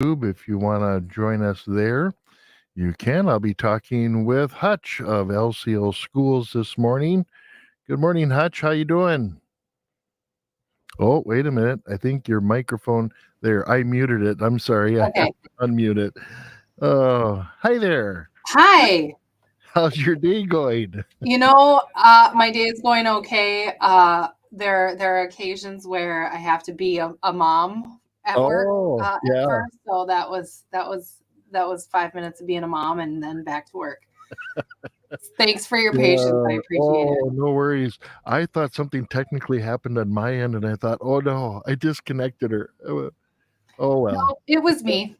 If you want to join us there, you can. I'll be talking with Hutch of LCO Schools this morning. Good morning, Hutch. How you doing? Oh, wait a minute. I think your microphone there. I muted it. I'm sorry. I have Okay. to unmute it. Oh, hi there. Hi. How's your day going? My day is going okay. There are occasions where I have to be a mom at work Oh, at yeah. first. So that was 5 minutes of being a mom and then back to work. Thanks for your patience. I Yeah. appreciate it. Oh, no worries. I thought something technically happened on my end, and I thought, oh no, I disconnected her. Oh well. No, it was me.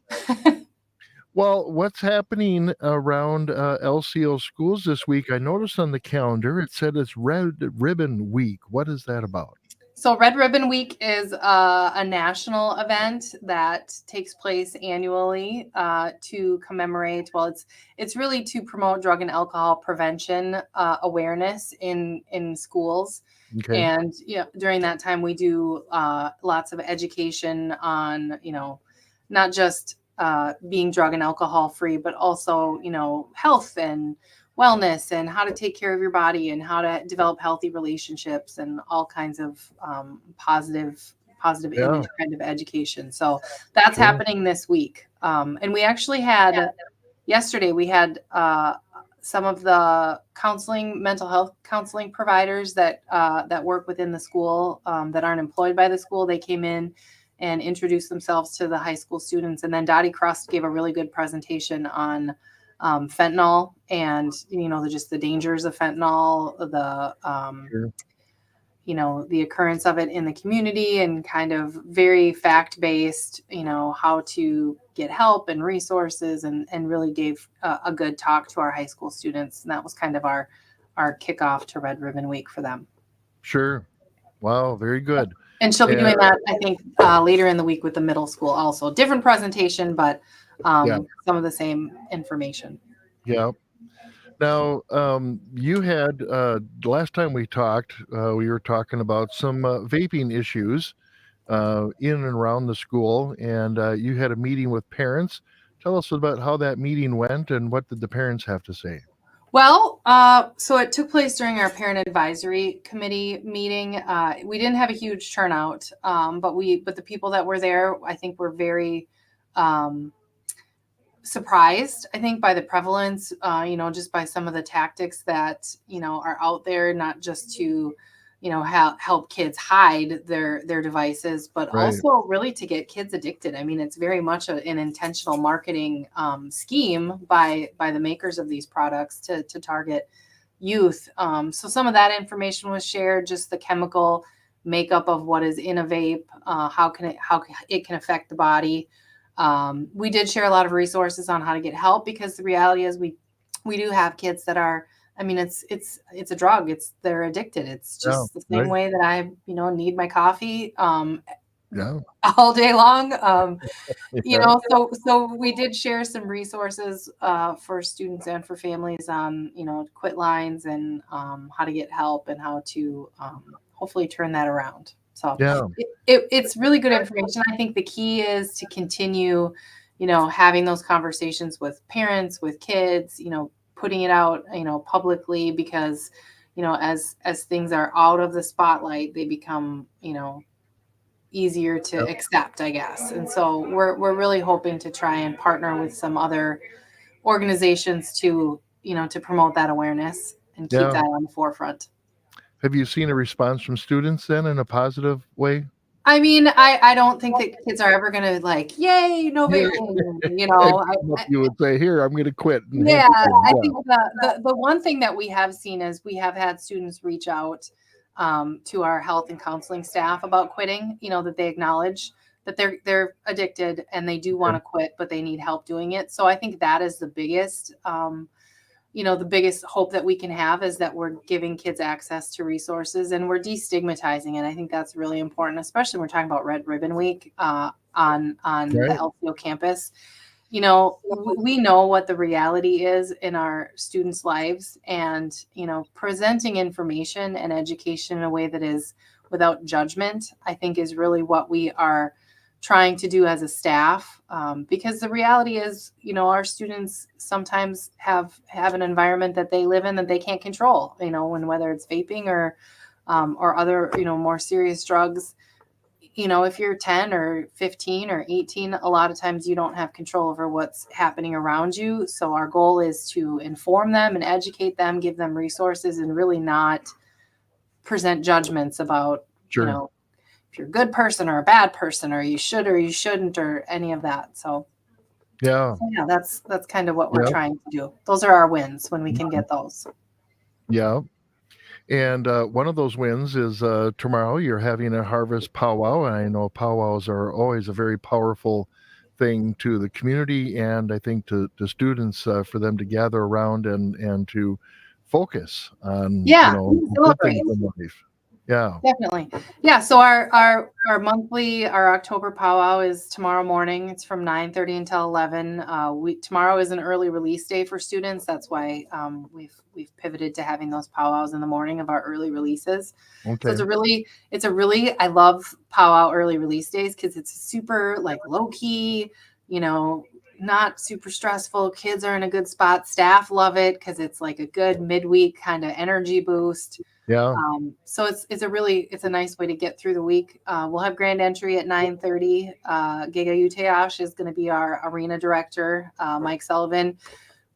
Well, what's happening around LCO schools this week? I noticed on the calendar it said it's Red Ribbon Week. What is that about? So Red Ribbon Week is a national event that takes place annually to commemorate. Well, it's really to promote drug and alcohol prevention awareness in schools. Okay. And during that time, we do lots of education on not just being drug and alcohol free, but also health and wellness and how to take care of your body and how to develop healthy relationships and all kinds of positive Yeah. image kind of education. So that's Sure. happening this week. And we actually had yesterday we had some of the mental health counseling providers that work within the school that aren't employed by the school. They came in and introduced themselves to the high school students. And then Dottie Crust gave a really good presentation on fentanyl and just the dangers of fentanyl, Sure. the occurrence of it in the community, and kind of very fact based, how to get help and resources, and really gave a good talk to our high school students. And that was kind of our kickoff to Red Ribbon Week for them. Sure. Wow. Very good. And she'll be And doing that, I think, later in the week with the middle school also. Different presentation, but yeah. some of the same information. Yeah. Now, you had last time we talked, we were talking about some vaping issues in and around the school, and you had a meeting with parents. Tell us about how that meeting went and what did the parents have to say? Well, so it took place during our parent advisory committee meeting. We didn't have a huge turnout, but the people that were there, I think, were very um, surprised, I think, by the prevalence, just by some of the tactics that, are out there, not just to, help kids hide their devices, but Right. also really to get kids addicted. I mean, it's very much an intentional marketing scheme by the makers of these products to target youth. So some of that information was shared, just the chemical makeup of what is in a vape, how it can affect the body. We did share a lot of resources on how to get help, because the reality is we do have kids that are, I mean, it's a drug. They're addicted. It's Yeah. just the same Right. way that I, need my coffee Yeah. all day long. Yeah. So we did share some resources for students and for families on, quit lines and how to get help and how to hopefully turn that around. So Yeah. it's really good information. I think the key is to continue, having those conversations with parents, with kids, putting it out, publicly, because, as things are out of the spotlight, they become, easier to Yeah. accept, I guess. And so we're really hoping to try and partner with some other organizations to, to promote that awareness and keep Yeah. that on the forefront. Have you seen a response from students then in a positive way? I mean, I don't think that kids are ever gonna like, yay, no Yeah. vaping, And come up, you would say, "Here, I'm going to quit," and hand yeah, it to 'em. I Yeah. think the one thing that we have seen is we have had students reach out to our health and counseling staff about quitting, that they acknowledge that they're addicted and they do want Okay. to quit, but they need help doing it. So I think that is the biggest the biggest hope that we can have, is that we're giving kids access to resources and we're destigmatizing it. I think that's really important, especially when we're talking about Red Ribbon Week on the Right. LCO campus. We know what the reality is in our students' lives, and presenting information and education in a way that is without judgment, I think, is really what we are trying to do as a staff, because the reality is, our students sometimes have an environment that they live in that they can't control, and whether it's vaping or other, more serious drugs. If you're 10 or 15 or 18, a lot of times you don't have control over what's happening around you. So our goal is to inform them and educate them, give them resources, and really not present judgments about, Sure. if you're a good person or a bad person, or you should or you shouldn't, or any of that. So Yeah. yeah, that's kind of what we're Yeah. trying to do. Those are our wins when we can get those. Yeah. And one of those wins is tomorrow you're having a harvest powwow. And I know powwows are always a very powerful thing to the community, and I think to students, for them to gather around and to focus on, Yeah, the good celebrate. things in life. Yeah. Definitely. Yeah. So our monthly, our October powwow is tomorrow morning. It's from 9:30 until 11. Tomorrow is an early release day for students. That's why we've pivoted to having those powwows in the morning of our early releases. So Okay. it's a really, I love powwow early release days because it's super like low key, not super stressful. Kids are in a good spot. Staff love it because it's like a good midweek kind of energy boost. Yeah. So it's a nice way to get through the week. We'll have grand entry at 9:30. Giga Uteash is going to be our arena director. Mike Sullivan,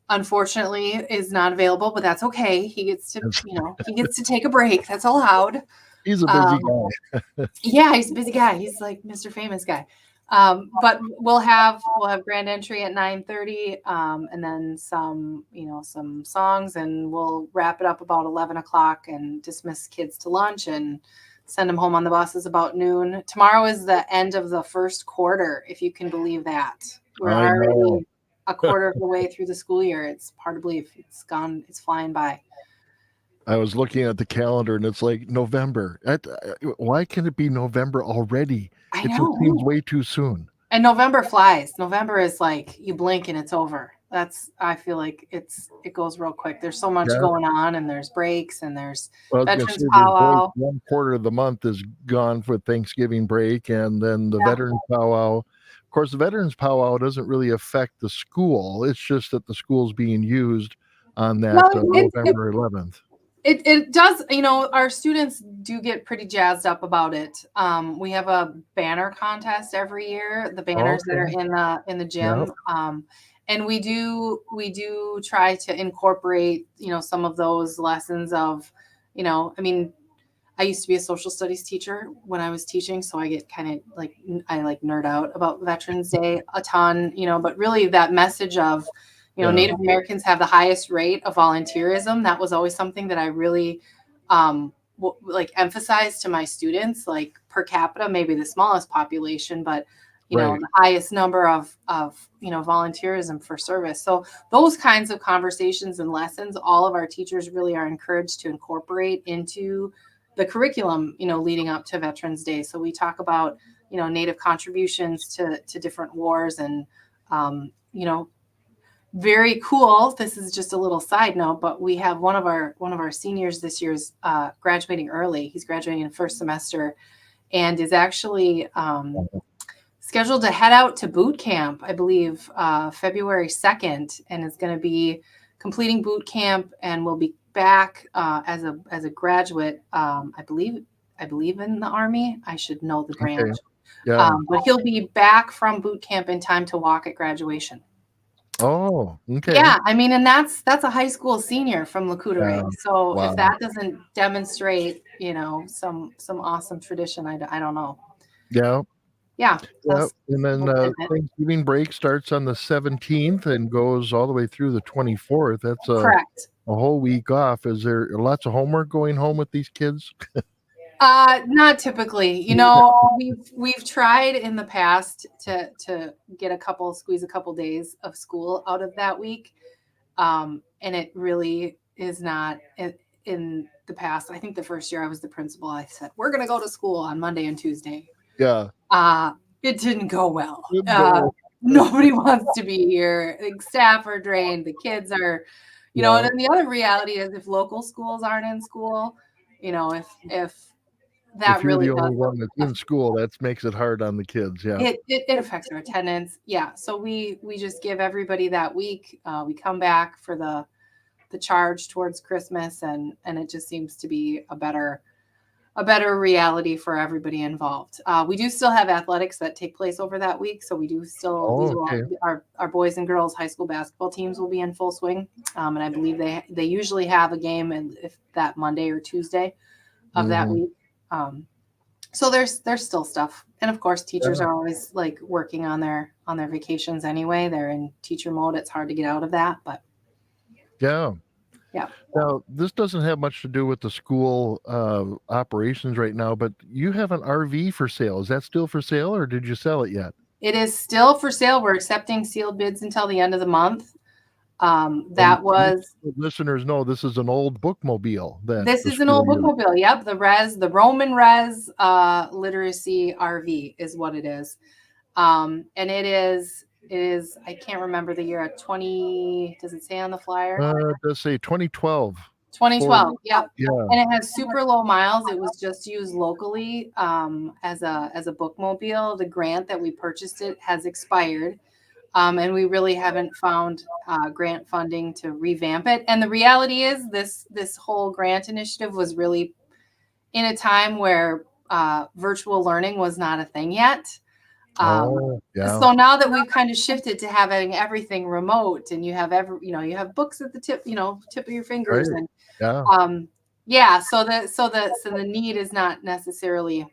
unfortunately, is not available, but that's okay. He gets to take a break. That's allowed. He's a busy Um, guy. yeah, he's a busy guy. He's like Mr. Famous guy. But we'll have grand entry at 9:30, and then some songs, and we'll wrap it up about 11 o'clock and dismiss kids to lunch and send them home on the buses about noon. Tomorrow is the end of the first quarter, if you can believe that. We're I know. already a quarter of the way through the school year. It's hard to believe. It's gone. It's flying by. I was looking at the calendar and it's like November. Why can it be November already? I It just know. seems way too soon. And November flies. November is like you blink and it's over. I feel like it goes real quick. There's so much Yeah. going on, and there's breaks, and there's Well, I was gonna Veterans say there's Powwow. break. One quarter of the month is gone for Thanksgiving break, and then the Yeah. Veterans Powwow. Of course, the Veterans Powwow doesn't really affect the school. It's just that the school's being used on that November 11th. It does, our students do get pretty jazzed up about it. We have a banner contest every year, the banners that are in the gym. Yep. And we do try to incorporate, some of those lessons of, I used to be a social studies teacher when I was teaching, so I get kind of like, I like nerd out about Veterans Day a ton, but really that message of, Yeah. Native Americans have the highest rate of volunteerism. That was always something that I really emphasized to my students, like per capita, maybe the smallest population, but Right. the highest number of volunteerism for service. So those kinds of conversations and lessons, all of our teachers really are encouraged to incorporate into the curriculum, leading up to Veterans Day. So we talk about, Native contributions to different wars, and, very cool. This is just a little side note, but we have one of our seniors this year is graduating early. He's graduating in first semester, and is actually scheduled to head out to boot camp, I believe, February 2nd, and is going to be completing boot camp, and will be back as a graduate. I believe in the Army. I should know the branch. Okay. Yeah. But he'll be back from boot camp in time to walk at graduation. Oh, okay. Yeah, and that's a high school senior from Lacouteret. Yeah. So Wow. if that doesn't demonstrate, some awesome tradition, I don't know. Yeah. Yeah. Yep. And then Thanksgiving break starts on the 17th and goes all the way through the 24th. That's correct. A whole week off. Is there lots of homework going home with these kids? Not typically. We've tried in the past to squeeze a couple days of school out of that week. And it really is not in the past. I think the first year I was the principal, I said, we're going to go to school on Monday and Tuesday. Yeah. It didn't go well. Nobody wants to be here. Like, staff are drained. The kids are, and then the other reality is if local schools aren't in school, if That If you're really the does only one that's in affect school, that makes it hard on the kids. Yeah. it affects our attendance. Yeah. So we just give everybody that week. We come back for the charge towards Christmas, and it just seems to be a better reality for everybody involved. We do still have athletics that take place over that week, so we do still Oh, okay. our boys and girls high school basketball teams will be in full swing, and I believe they usually have a game, and if that Monday or Tuesday of that Hmm. week. So there's still stuff, and of course teachers Yeah. are always like working on their vacations anyway. They're in teacher mode. It's hard to get out of that, but Yeah. yeah. Now, this doesn't have much to do with the school operations right now, but you have an RV for sale. Is that still for sale, or did you sell it yet? It is still for sale. We're accepting sealed bids until the end of the month. And That was listeners know this is an old bookmobile that This the is an school old used. bookmobile. Yep, the Roman Res literacy RV is what it is. And it is I can't remember the year. 20, does it say on the flyer? It does say 2012 Ford. 2012. Yep. Yeah. And it has super low miles. It was just used locally as a bookmobile. The grant that we purchased it has expired. And we really haven't found grant funding to revamp it. And the reality is, this whole grant initiative was really in a time where virtual learning was not a thing yet. Oh, yeah. So now that we've kind of shifted to having everything remote, and you have you have books at the tip of your fingers, Right. and Yeah. yeah, so the need is not necessarily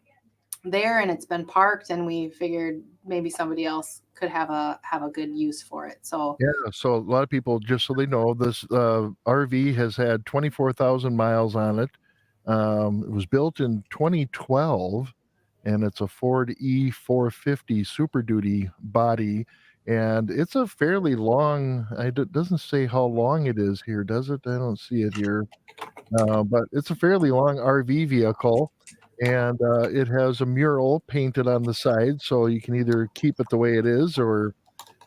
there, and it's been parked, and we figured maybe somebody else could have a good use for it. So Yeah. So a lot of people, just so they know, this RV has had 24,000 miles on it. It was built in 2012, and it's a Ford E450 Super Duty body. And it's a fairly long, it doesn't say how long it is here, does it? I don't see it here. But it's a fairly long RV vehicle, and it has a mural painted on the side, so you can either keep it the way it is, or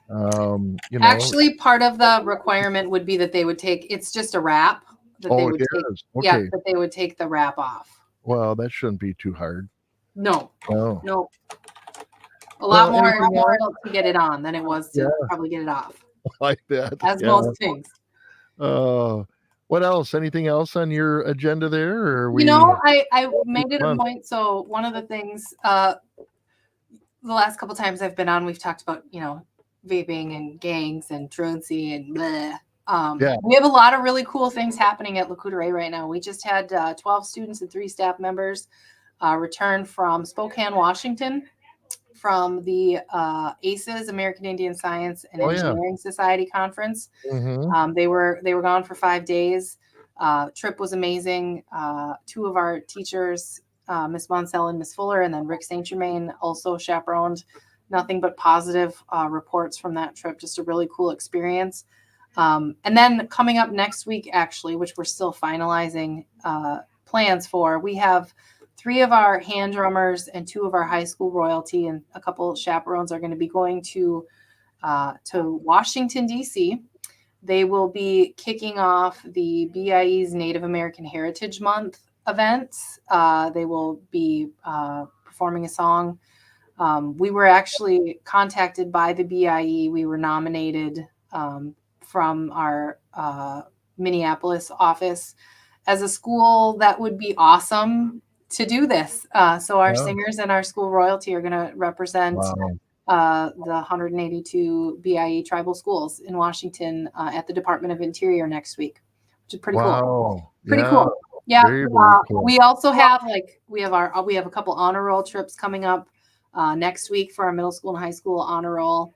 you know. actually, part of the requirement would be that they would take, it's just a wrap that they Oh, it would take. is. Yeah, Okay. that they would take the wrap off. Well, that shouldn't be too hard. No, Oh. no, a lot Well, more anything else? difficult to get it on than it was Yeah, to probably get it off, like that. as Yeah. most things. Uh, what else? Anything else on your agenda there? Or are You we know, I this made it a month? point. So one of the things, the last couple times I've been on, we've talked about, vaping and gangs and truancy and bleh. Yeah. We have a lot of really cool things happening at Lacoudray right now. We just had 12 students and 3 staff members return from Spokane, Washington, from the ACES, American Indian Science and Oh, yeah. Engineering Society conference. Hmm. They were gone for 5 days. Trip was amazing. 2 of our teachers, Miss Monsell and Miss Fuller, and then Rick St. Germain, also chaperoned. Nothing but positive reports from that trip. Just a really cool experience. And then coming up next week, actually, which we're still finalizing plans for, we have 3 of our hand drummers and 2 of our high school royalty and a couple chaperones are going to be going to Washington, D.C. They will be kicking off the BIE's Native American Heritage Month events. They will be performing a song. We were actually contacted by the BIE. We were nominated from our Minneapolis office as a school that would be awesome to do this. So our Yeah. singers and our school royalty are going to represent Wow. the 182 BIE tribal schools in Washington at the Department of Interior next week, which is pretty cool. Wow. Pretty Yeah. cool. Yeah. Very, very cool. We also have we have a couple honor roll trips coming up next week for our middle school and high school honor roll.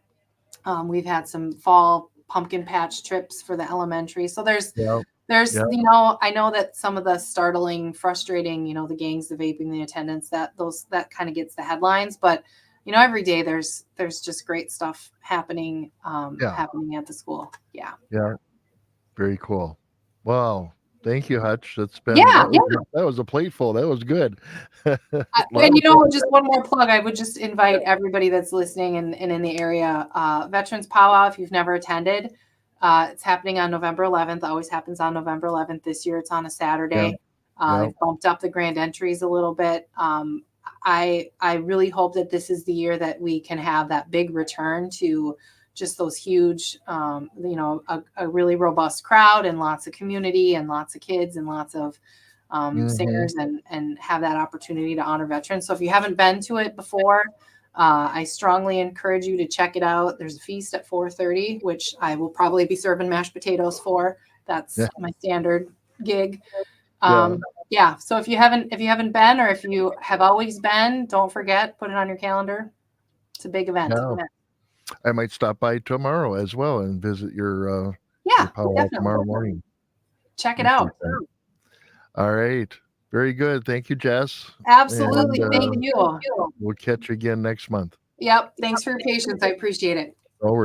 We've had some fall pumpkin patch trips for the elementary. So there's Yeah. Yeah. I know that some of the startling, frustrating, the gangs, the vaping, the attendance, that kind of gets the headlines, but every day there's just great stuff happening Yeah. happening at the school. Yeah. Yeah. Very cool. Wow. Thank you, Hutch. That's been Yeah. that was a plateful. That was good. A lot And of just one more plug, I would just invite everybody that's listening and in the area, Veterans Powwow, if you've never attended, it's happening on November 11th. Always happens on November 11th. This year it's on a Yeah. Saturday. Yeah. They've bumped up the grand entries a little bit. I really hope that this is the year that we can have that big return to just those huge, a really robust crowd and lots of community and lots of kids and lots of singers and have that opportunity to honor veterans. So if you haven't been to it before, I strongly encourage you to check it out. There's a feast at 4:30, which I will probably be serving mashed potatoes for. That's my standard gig. Yeah. So if you haven't been, or if you have always been, don't forget, put it on your calendar. It's a big event. Yeah. I might stop by tomorrow as well and visit your powwow definitely. tomorrow morning. Check it out. All right. Very good. Thank you, Jess. Absolutely. And, Thank you. We'll catch you again next month. Yep. Thanks for your patience. I appreciate it. No worries.